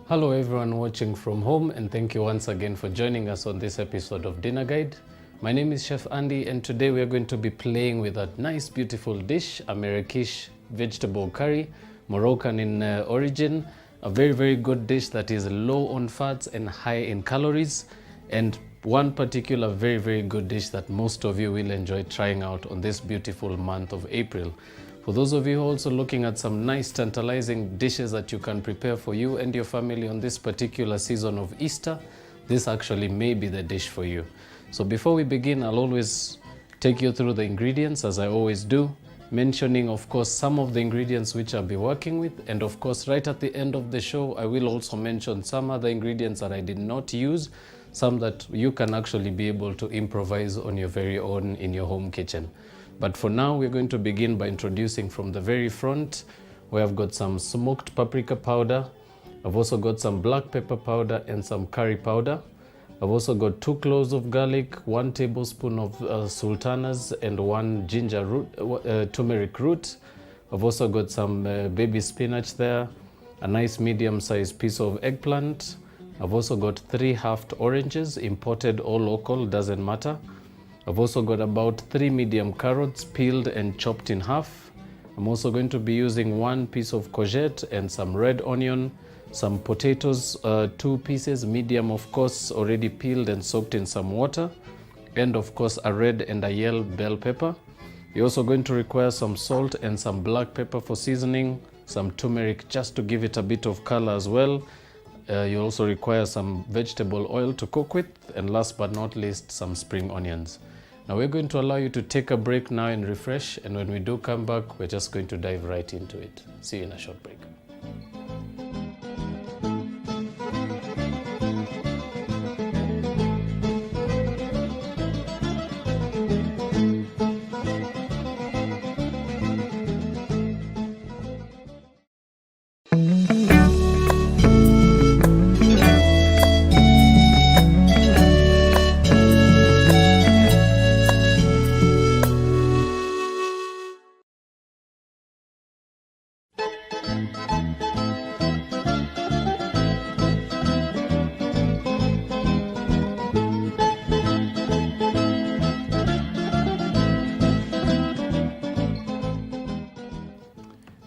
Hello everyone watching from home, and thank you once again for joining us on this episode of Dinner Guide. My name is Chef Andy, and today we are going to be playing with a nice beautiful dish, a Marrakesh vegetable curry, Moroccan in origin, a very good dish that is low on fats and high in calories, and one particular very good dish that most of you will enjoy trying out on this beautiful month of April. For those of you who are also looking at some nice tantalizing dishes that you can prepare for you and your family on this particular season of Easter, this actually may be the dish for you. So before we begin, I'll always take you through the ingredients, as I always do, mentioning of course some of the ingredients which I'll be working with, and of course right at the end of the show I will also mention some other ingredients that I did not use, some that you can actually be able to improvise on your very own in your home kitchen. But for now, we're going to begin by introducing from the very front, where I've got some smoked paprika powder. I've also got some black pepper powder and some curry powder. I've also got 2 cloves of garlic, 1 tablespoon of sultanas, and 1 ginger root, turmeric root. I've also got some baby spinach there, a nice medium-sized piece of eggplant. I've also got 3 halved oranges, imported or local, doesn't matter. I've also got about 3 medium carrots peeled and chopped in half. I'm also going to be using 1 piece of courgette and some red onion, some potatoes, 2 pieces, medium of course, already peeled and soaked in some water, and of course a red and a yellow bell pepper. You're also going to require some salt and some black pepper for seasoning, some turmeric just to give it a bit of color as well. You also require some vegetable oil to cook with, and last but not least, some spring onions. Now we're going to allow you to take a break now and refresh, and when we do come back, we're just going to dive right into it. See you in a short break.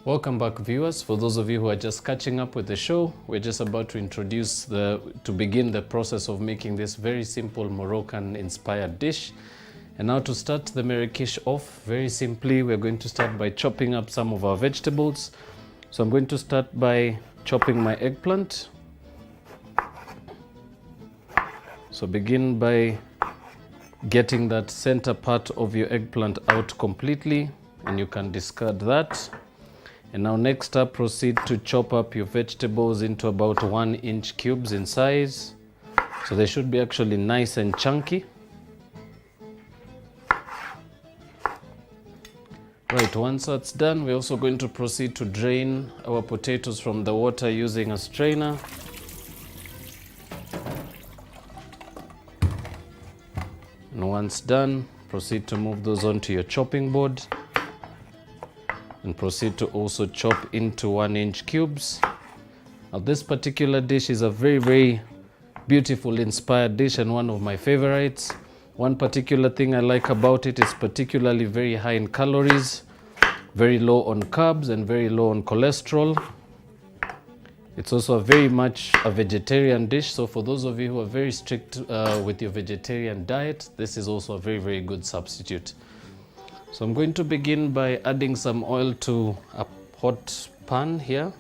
Welcome back, viewers. For those of you who are just catching up with the show, we're just about to begin the process of making this very simple Moroccan inspired dish. And now to start the Marrakesh off, very simply, we're going to start by chopping up some of our vegetables. So I'm going to start by chopping my eggplant. So begin by getting that center part of your eggplant out completely, and you can discard that. And now next up, proceed to chop up your vegetables into about 1-inch cubes in size. So they should be actually nice and chunky. Right, once that's done, we're also going to proceed to drain our potatoes from the water using a strainer. And once done, proceed to move those onto your chopping board. And proceed to also chop into 1-inch cubes. Now this particular dish is a very beautiful inspired dish and one of my favorites. One particular thing I like about it is particularly very high in calories, very low on carbs, and very low on cholesterol. It's also very much a vegetarian dish, so for those of you who are very strict with your vegetarian diet, this is also a very good substitute. So I'm going to begin by adding some oil to a hot pan here.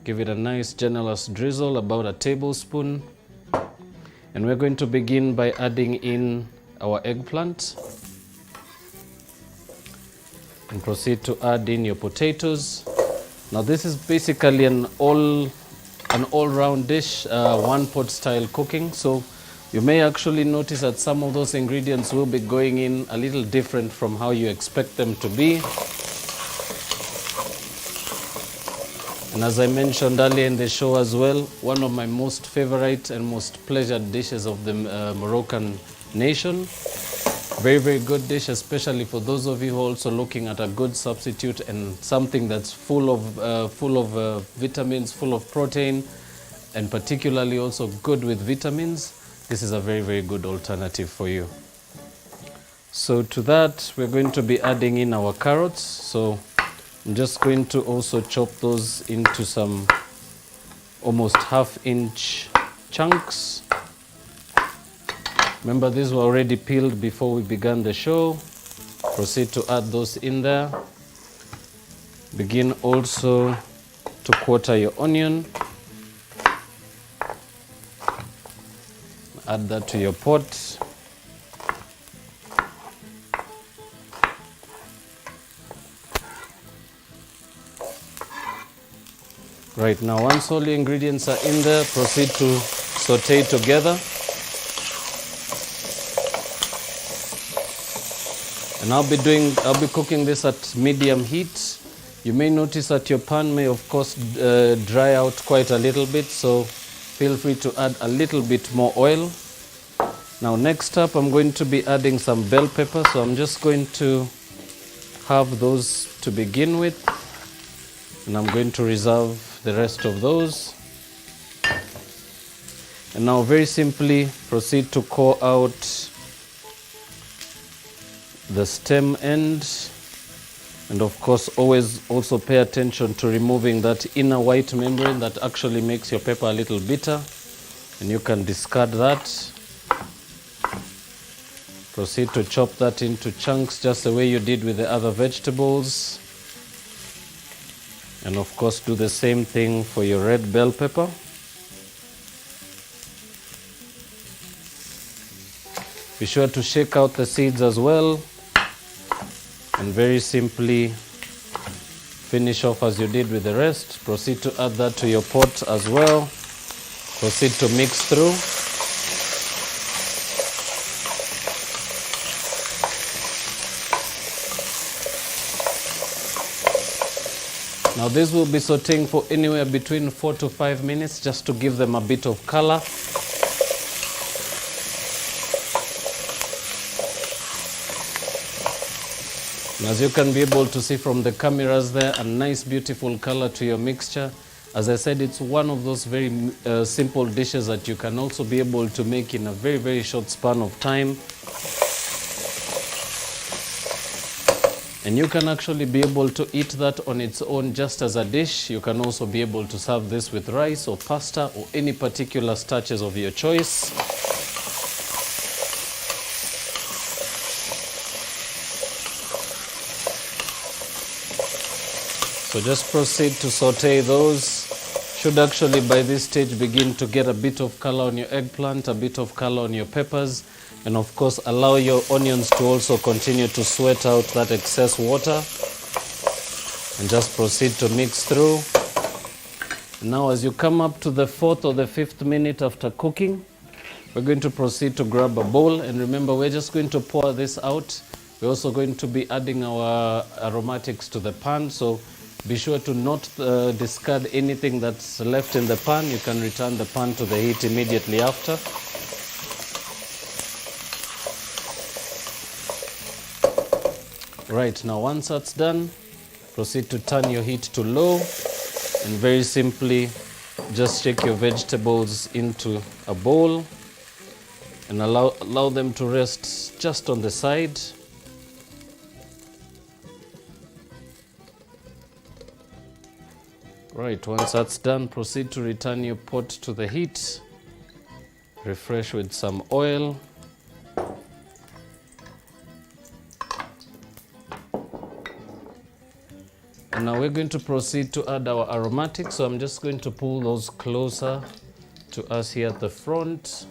Give it a nice generous drizzle, about a tablespoon. And we're going to begin by adding in our eggplant. And proceed to add in your potatoes. Now this is basically an all-round dish, one pot style cooking. So you may actually notice that some of those ingredients will be going in a little different from how you expect them to be. And as I mentioned earlier in the show as well, one of my most favorite and most pleasured dishes of the Moroccan nation. Very, very good dish, especially for those of you who are also looking at a good substitute and something that's full of vitamins, full of protein, and particularly also good with vitamins. This is a very, very good alternative for you. So to that, we're going to be adding in our carrots. So I'm just going to also chop those into some almost half-inch chunks. Remember, these were already peeled before we began the show. Proceed to add those in there. Begin also to quarter your onion. Add that to your pot. Right now, once all your ingredients are in there, proceed to saute together. And I'll be cooking this at medium heat. You may notice that your pan may of course dry out quite a little bit, so feel free to add a little bit more oil. Now next up, I'm going to be adding some bell pepper, so I'm just going to have those to begin with, and I'm going to reserve the rest of those. And now very simply proceed to core out the stem end, and of course always also pay attention to removing that inner white membrane that actually makes your pepper a little bitter, and you can discard that. Proceed to chop that into chunks just the way you did with the other vegetables, and of course do the same thing for your red bell pepper. Be sure to shake out the seeds as well. And very simply finish off as you did with the rest. Proceed to add that to your pot as well. Proceed to mix through. Now this will be sauteing for anywhere between 4 to 5 minutes just to give them a bit of color. As you can be able to see from the cameras there, a nice beautiful color to your mixture. As I said, it's one of those very simple dishes that you can also be able to make in a very, very short span of time. And you can actually be able to eat that on its own just as a dish. You can also be able to serve this with rice or pasta or any particular starches of your choice. So just proceed to saute those. Should actually by this stage begin to get a bit of color on your eggplant, a bit of color on your peppers, and of course allow your onions to also continue to sweat out that excess water. And just proceed to mix through. Now as you come up to the 4th or the 5th minute after cooking, we're going to proceed to grab a bowl, and remember, we're just going to pour this out. We're also going to be adding our aromatics to the pan, so be sure to not discard anything that's left in the pan. You can return the pan to the heat immediately after. Right, now once that's done, proceed to turn your heat to low, and very simply just shake your vegetables into a bowl and allow them to rest just on the side. Right, once that's done, proceed to return your pot to the heat. Refresh with some oil. And now we're going to proceed to add our aromatics. So I'm just going to pull those closer to us here at the front.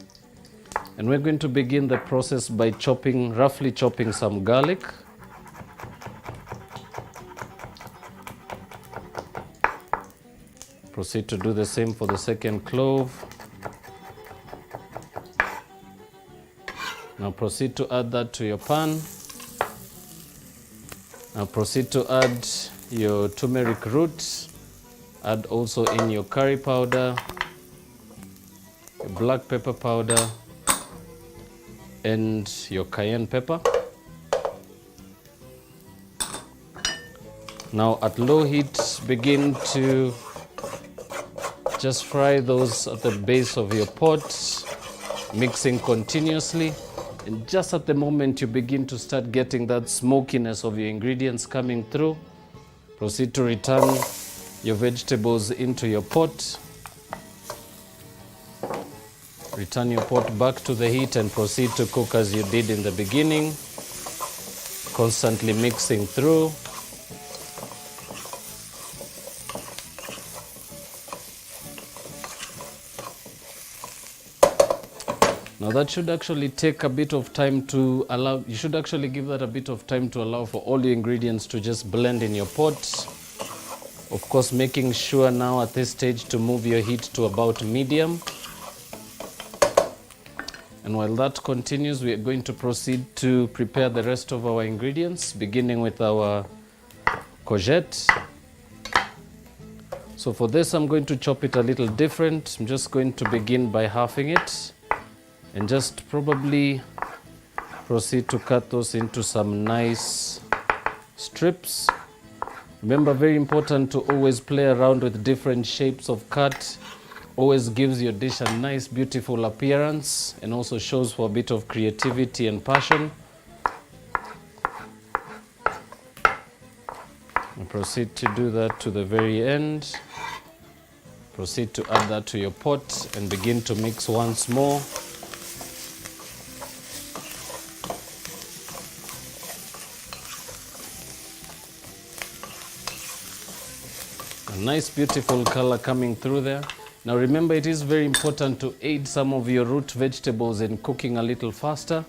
And we're going to begin the process by roughly chopping some garlic. Proceed to do the same for the second clove. Now proceed to add that to your pan. Now proceed to add your turmeric root. Add also in your curry powder, your black pepper powder, and your cayenne pepper. Now at low heat, begin to just fry those at the base of your pot, mixing continuously. And just at the moment you begin to start getting that smokiness of your ingredients coming through, proceed to return your vegetables into your pot. Return your pot back to the heat and proceed to cook as you did in the beginning, constantly mixing through. Now that should actually take a bit of time to allow, you should actually give that a bit of time to allow for all your ingredients to just blend in your pot. Of course, making sure now at this stage to move your heat to about medium. And while that continues, we are going to proceed to prepare the rest of our ingredients, beginning with our courgette. So for this, I'm going to chop it a little different. I'm just going to begin by halving it and just probably proceed to cut those into some nice strips. Remember, very important to always play around with different shapes of cut. Always gives your dish a nice, beautiful appearance and also shows for a bit of creativity and passion. And proceed to do that to the very end. Proceed to add that to your pot and begin to mix once more. A nice beautiful color coming through there. Now remember, it is very important to aid some of your root vegetables in cooking a little faster.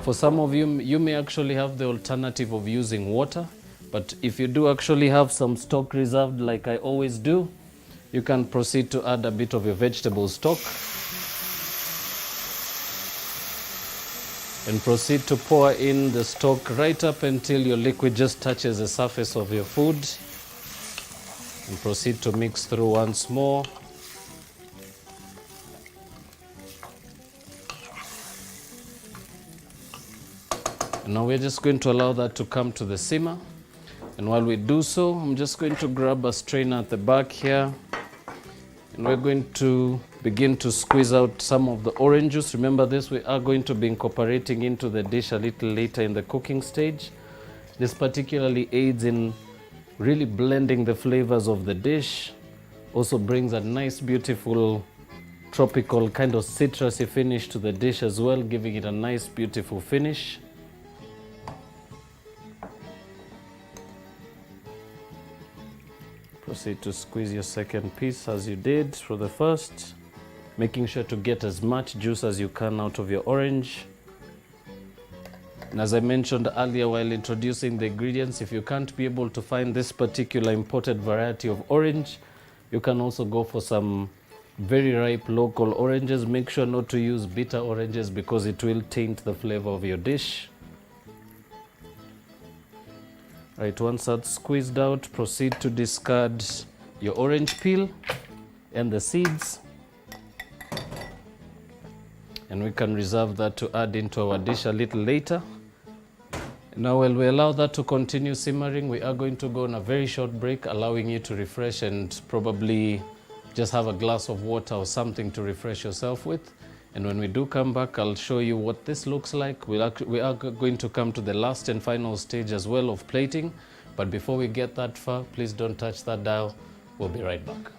For some of you, you may actually have the alternative of using water, but if you do actually have some stock reserved like I always do, you can proceed to add a bit of your vegetable stock and proceed to pour in the stock right up until your liquid just touches the surface of your food. And proceed to mix through once more. And now we're just going to allow that to come to the simmer. And while we do so, I'm just going to grab a strainer at the back here. And we're going to begin to squeeze out some of the orange juice. Remember this, we are going to be incorporating into the dish a little later in the cooking stage. This particularly aids in really blending the flavors of the dish. Also brings a nice, beautiful, tropical kind of citrusy finish to the dish as well, giving it a nice, beautiful finish. Proceed to squeeze your second piece as you did for the first, making sure to get as much juice as you can out of your orange. And as I mentioned earlier while introducing the ingredients, if you can't be able to find this particular imported variety of orange, you can also go for some very ripe local oranges. Make sure not to use bitter oranges because it will taint the flavor of your dish. Right, once that's squeezed out, proceed to discard your orange peel and the seeds. And we can reserve that to add into our dish a little later. Now while we allow that to continue simmering, we are going to go on a very short break, allowing you to refresh and probably just have a glass of water or something to refresh yourself with. And when we do come back, I'll show you what this looks like. We are going to come to the last and final stage as well of plating. But before we get that far, please don't touch that dial. We'll be right back.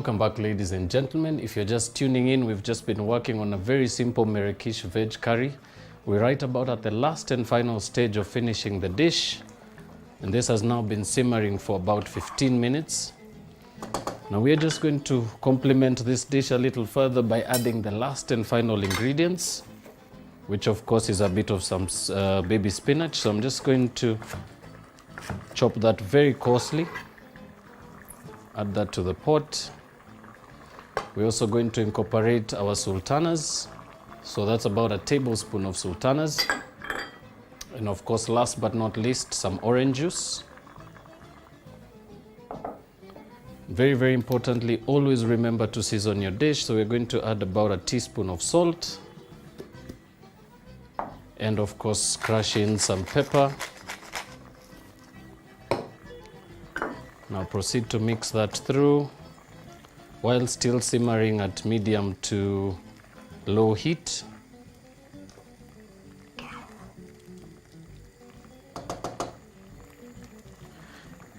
Welcome back, ladies and gentlemen. If you're just tuning in, we've just been working on a very simple Marrakesh veg curry. We're right about at the last and final stage of finishing the dish. And this has now been simmering for about 15 minutes. Now we're just going to complement this dish a little further by adding the last and final ingredients, which of course is a bit of some baby spinach. So I'm just going to chop that very coarsely. Add that to the pot. We're also going to incorporate our sultanas. So that's about a tablespoon of sultanas. And of course, last but not least, some orange juice. Very, very importantly, always remember to season your dish. So we're going to add about a teaspoon of salt. And of course, crush in some pepper. Now proceed to mix that through while still simmering at medium to low heat.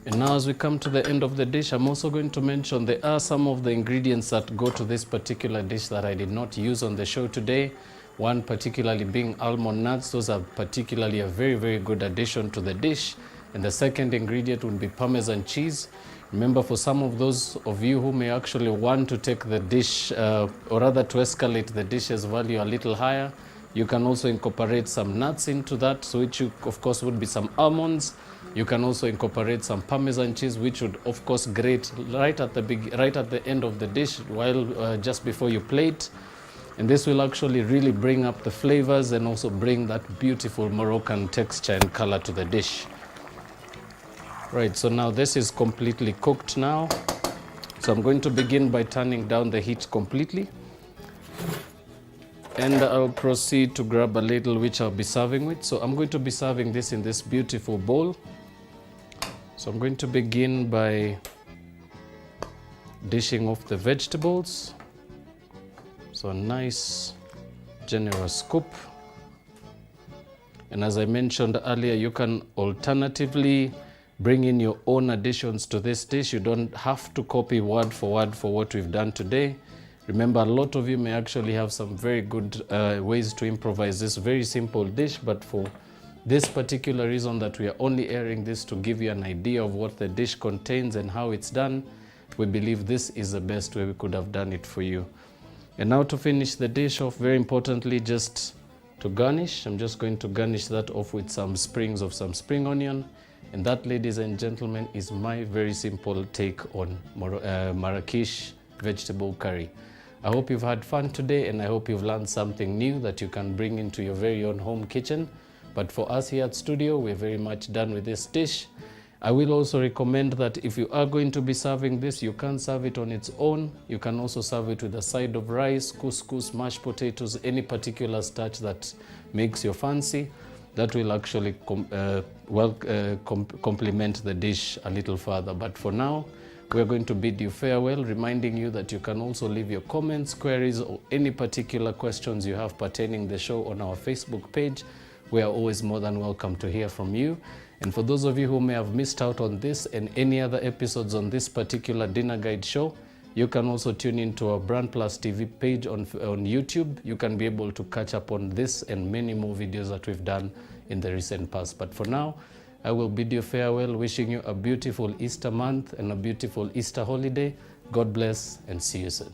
And now as we come to the end of the dish, I'm also going to mention there are some of the ingredients that go to this particular dish that I did not use on the show today. One particularly being almond nuts. Those are particularly a very, very good addition to the dish. And the second ingredient would be Parmesan cheese. Remember, for some of those of you who may actually want to take the dish, or rather to escalate the dish's value a little higher, you can also incorporate some nuts into that, so which of course would be some almonds. You can also incorporate some Parmesan cheese, which would of course grate right at the end of the dish, while just before you plate. And this will actually really bring up the flavors and also bring that beautiful Moroccan texture and color to the dish. Right, so now this is completely cooked now. So I'm going to begin by turning down the heat completely. And I'll proceed to grab a ladle which I'll be serving with. So I'm going to be serving this in this beautiful bowl. So I'm going to begin by dishing off the vegetables. So a nice generous scoop. And as I mentioned earlier, you can alternatively bring in your own additions to this dish. You don't have to copy word for word for what we've done today. Remember, a lot of you may actually have some very good ways to improvise this very simple dish, but for this particular reason that we are only airing this to give you an idea of what the dish contains and how it's done, we believe this is the best way we could have done it for you. And now to finish the dish off, very importantly, just to garnish, I'm just going to garnish that off with some sprigs of some spring onion. And that, ladies and gentlemen, is my very simple take on Marrakesh vegetable curry. I hope you've had fun today, and I hope you've learned something new that you can bring into your very own home kitchen. But for us here at studio, we're very much done with this dish. I will also recommend that if you are going to be serving this, you can serve it on its own. You can also serve it with a side of rice, couscous, mashed potatoes, any particular starch that makes your fancy. That will actually complement the dish a little further. But for now, we're going to bid you farewell, reminding you that you can also leave your comments, queries, or any particular questions you have pertaining the show on our Facebook page. We are always more than welcome to hear from you. And for those of you who may have missed out on this and any other episodes on this particular dinner guide show, you can also tune into our BrandPlus TV page on YouTube. You can be able to catch up on this and many more videos that we've done in the recent past. But for now, I will bid you farewell, wishing you a beautiful Easter month and a beautiful Easter holiday. God bless and see you soon.